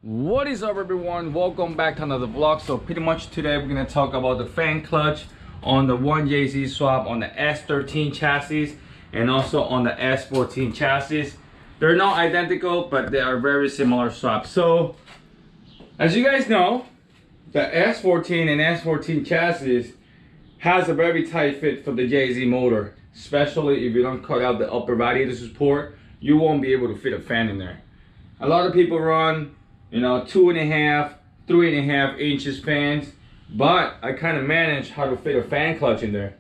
What is up, everyone? Welcome back to another vlog. So pretty much today we're gonna talk about the fan clutch on the 1JZ swap on the S13 chassis and also on the S14 chassis. They're not identical, but they are very similar swaps. So as you guys know, the S14 and S14 chassis has a very tight fit for the JZ motor, especially if you don't cut out the upper radiator support. You won't be able to fit a fan in there. A lot of people run 2.5, 3.5 inches fans, but I kind of managed how to fit a fan clutch in there.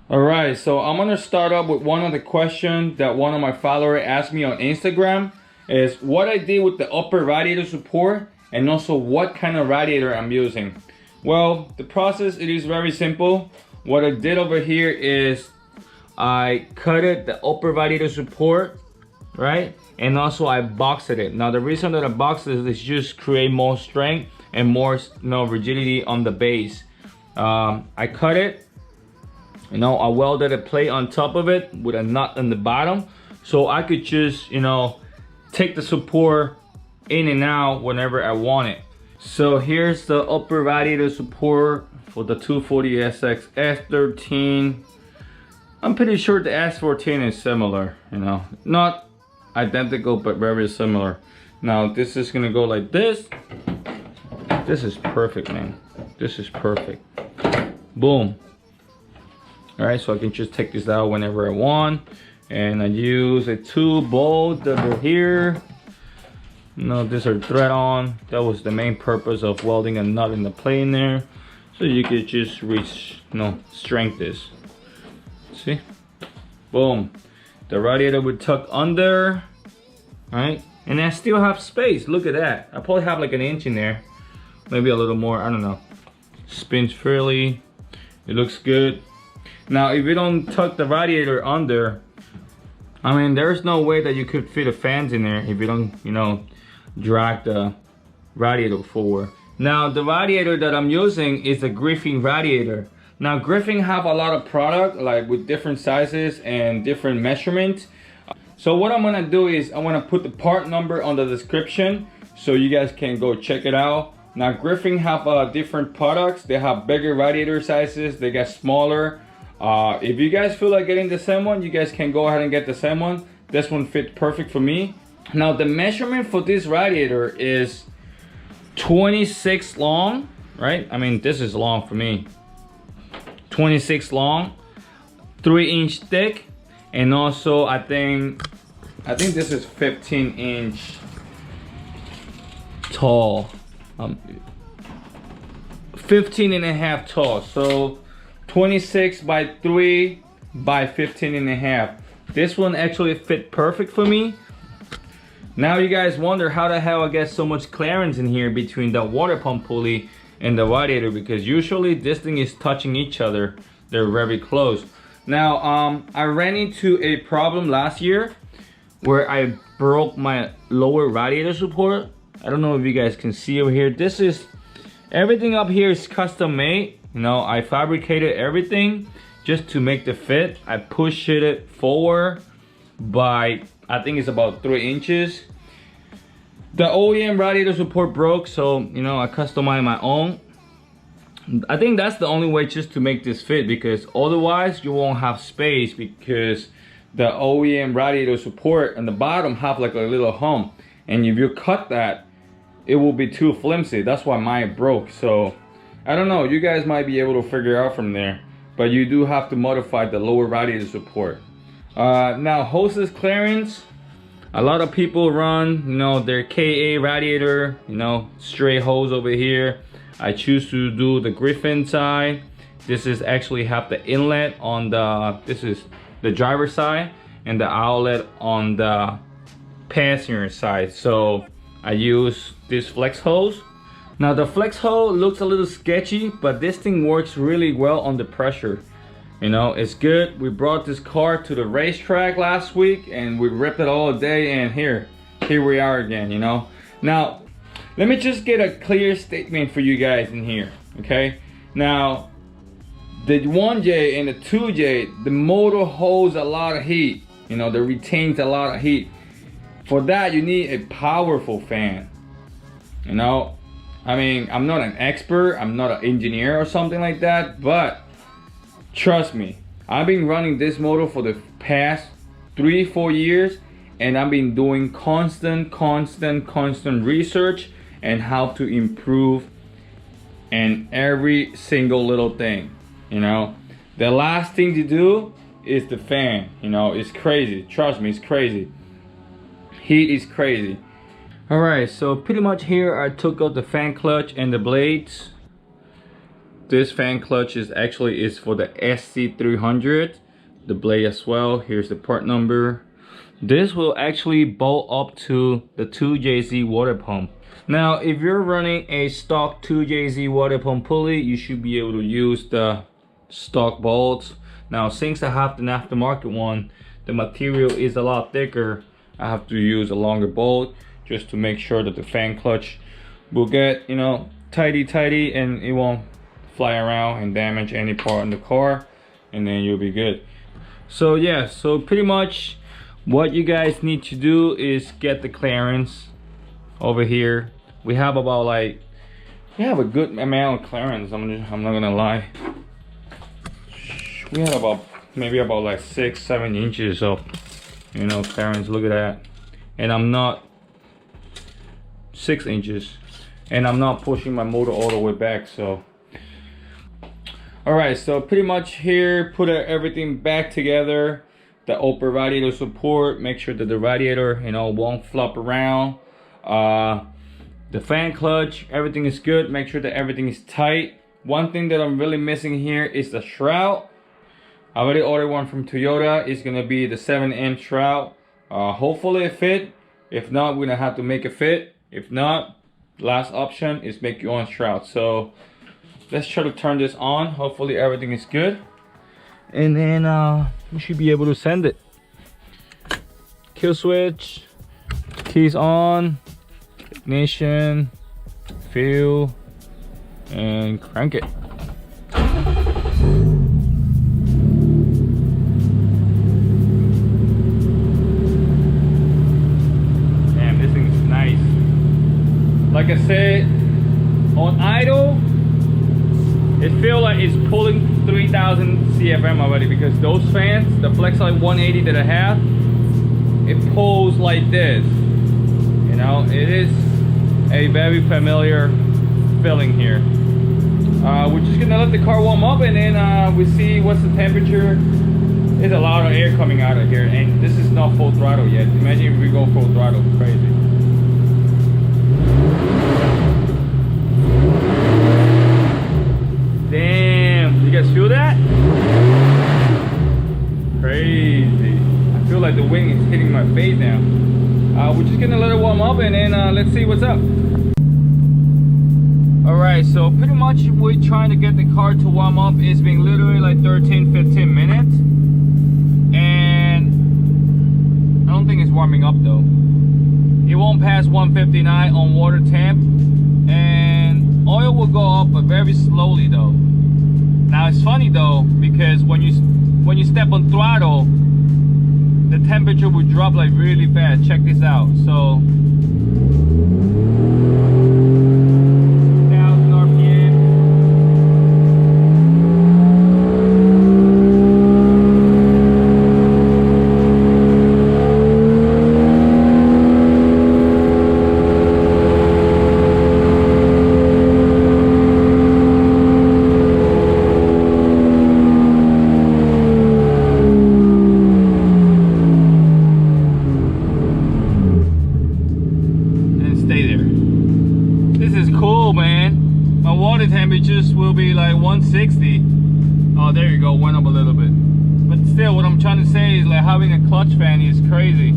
Alright, so I'm gonna start up with one of the questions that one of my followers asked me on Instagram, is what I did with the upper radiator support and also what kind of radiator I'm using. Well, the process, it is very simple. What I did over here is I cut the upper radiator support, right? And also I boxed it. Now the reason that I boxed it is just create more strength and more rigidity on the base. I cut it. I welded a plate on top of it with a nut on the bottom, so I could just, take the support in and out whenever I want it. So here's the upper radiator support for the 240SX S13. I'm pretty sure the S14 is similar, not identical, but very similar. Now this is gonna go like this. This is perfect, man. This is perfect. Boom. Alright, so I can just take this out whenever I want. And I use a 2 bolt that are here. These are thread on. That was the main purpose of welding a nut in the plate in there. So you could just reach, strength this. See? Boom. The radiator would tuck under. Alright, and I still have space. Look at that. I probably have like an inch in there. Maybe a little more, I don't know. Spins freely. It looks good. Now, if you don't tuck the radiator under, there's no way that you could fit a fans in there if you don't, drag the radiator forward. Now, the radiator that I'm using is a Griffin radiator. Now, Griffin have a lot of product, like with different sizes and different measurements. So what I'm gonna do is I'm gonna put the part number on the description so you guys can go check it out. Now, Griffin have different products. They have bigger radiator sizes, they got smaller. If you guys feel like getting the same one, you guys can go ahead and get the same one. This one fit perfect for me. Now the measurement for this radiator is 26 long, right? This is long for me. 26 long, 3-inch thick, and also I think this is 15-inch tall. 15.5 tall. So 26 by 3 by 15.5. This one actually fit perfect for me. Now you guys wonder how the hell I get so much clearance in here between the water pump pulley and the radiator, because usually this thing is touching each other. They're very close. Now I ran into a problem last year where I broke my lower radiator support. I don't know if you guys can see over here. This is, everything up here is custom made. I fabricated everything just to make the fit. I pushed it forward by, I think it's about 3 inches. The OEM radiator support broke, so I customized my own. I think that's the only way just to make this fit, because otherwise you won't have space, because the OEM radiator support on the bottom have like a little hump, and if you cut that, it will be too flimsy. That's why mine broke. So I don't know, you guys might be able to figure out from there, but you do have to modify the lower radiator support. Now hoses clearance, a lot of people run, you know, their KA radiator, you know, straight hose over here. I choose to do the Griffin side. This is actually have the inlet on the, this is the driver's side, and the outlet on the passenger side. So I use this flex hose. Now the flex hose looks a little sketchy, but this thing works really well under pressure. You know, it's good. We brought this car to the racetrack last week and we ripped it all day, and here we are again, you know. Now, let me just get a clear statement for you guys in here, okay? Now, the 1J and the 2J, the motor holds a lot of heat, you know, that retains a lot of heat. For that, you need a powerful fan, you know. I mean, I'm not an expert, I'm not an engineer or something like that, but trust me, I've been running this motor for the past 3-4 years, and I've been doing constant research and how to improve in every single little thing, you know. The last thing to do is the fan, you know. It's crazy, trust me, it's crazy. Heat is crazy. Alright, so pretty much here I took out the fan clutch and the blades. This fan clutch is actually for the SC300, the blade as well. Here's the part number. This will actually bolt up to the 2JZ water pump. Now, if you're running a stock 2JZ water pump pulley, you should be able to use the stock bolts. Now, since I have an aftermarket one, the material is a lot thicker. I have to use a longer bolt just to make sure that the fan clutch will get, you know, tidy, and it won't fly around and damage any part in the car, and then you'll be good. So yeah, so pretty much what you guys need to do is get the clearance over here. We have about like, we have a good amount of clearance. I'm not gonna lie. We have about maybe about like 6-7 inches of, you know, clearance. Look at that. And I'm not 6 inches, and I'm not pushing my motor all the way back. So alright, so pretty much here, put everything back together. The upper radiator support, make sure that the radiator, you know, won't flop around. The fan clutch, everything is good. Make sure that everything is tight. One thing that I'm really missing here is the shroud. I already ordered one from Toyota. It's gonna be the 7M shroud. Hopefully it fit. If not, we're gonna have to make it fit. If not, last option is make your own shroud. So let's try to turn this on. Hopefully everything is good, and then we should be able to send it. Kill switch, keys on, ignition, fuel, and crank it. Damn, this thing is nice. Like I said, on idle, it feels like it's pulling 3000 CFM already, because those fans, the Flexline 180 that I have, it pulls like this. You know, it is a very familiar feeling here. We're just gonna let the car warm up, and then we see what's the temperature. There's a lot of air coming out of here, and this is not full throttle yet. Imagine if we go full throttle, crazy. Damn, you guys feel that? Crazy. I feel like the wing is hitting my face now. We're just gonna let it warm up, and then let's see what's up. Alright, so pretty much we're trying to get the car to warm up. It's been literally like 13-15 minutes, and I don't think it's warming up though. It won't pass 159 on water temp, and oil will go up, but very slowly though. Now it's funny though, because when you step on throttle, the temperature will drop like really fast. Check this out. So 1000 RPM, go, went up a little bit. But still, what I'm trying to say is like having a clutch fan is crazy.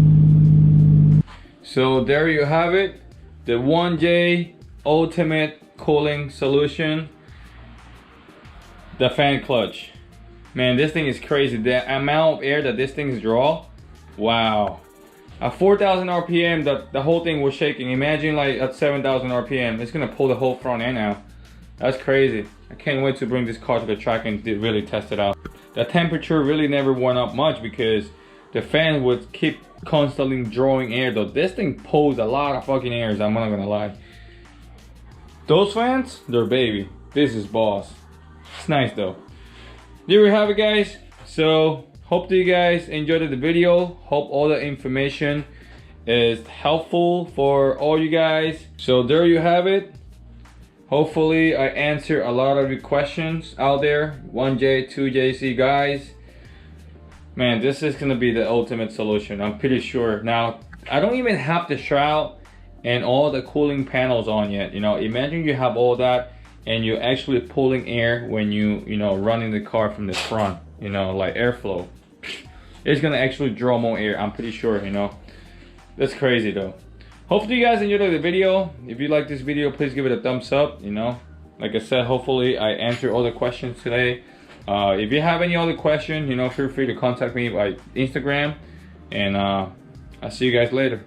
So there you have it, the 1J ultimate cooling solution, the fan clutch. Man, this thing is crazy. The amount of air that this thing draws, wow. At 4,000 RPM, the whole thing was shaking. Imagine like at 7,000 RPM, it's gonna pull the whole front end out. That's crazy. I can't wait to bring this car to the track and really test it out. The temperature really never went up much because the fan would keep constantly drawing air, though. This thing pulls a lot of fucking air, I'm not gonna lie. Those fans, they're baby. This is boss. It's nice though. There we have it, guys. So hope that you guys enjoyed the video. Hope all the information is helpful for all you guys. So there you have it. Hopefully I answer a lot of your questions out there. 1J, 2JC guys. Man, this is gonna be the ultimate solution, I'm pretty sure. Now, I don't even have the shroud and all the cooling panels on yet. You know, imagine you have all that and you're actually pulling air when you know, running the car from the front, you know, like airflow. It's gonna actually draw more air, I'm pretty sure, you know. That's crazy though. Hopefully you guys enjoyed the video. If you like this video, please give it a thumbs up, you know. Like I said, hopefully I answered all the questions today. If you have any other questions, you know, feel free to contact me by Instagram. And I'll see you guys later.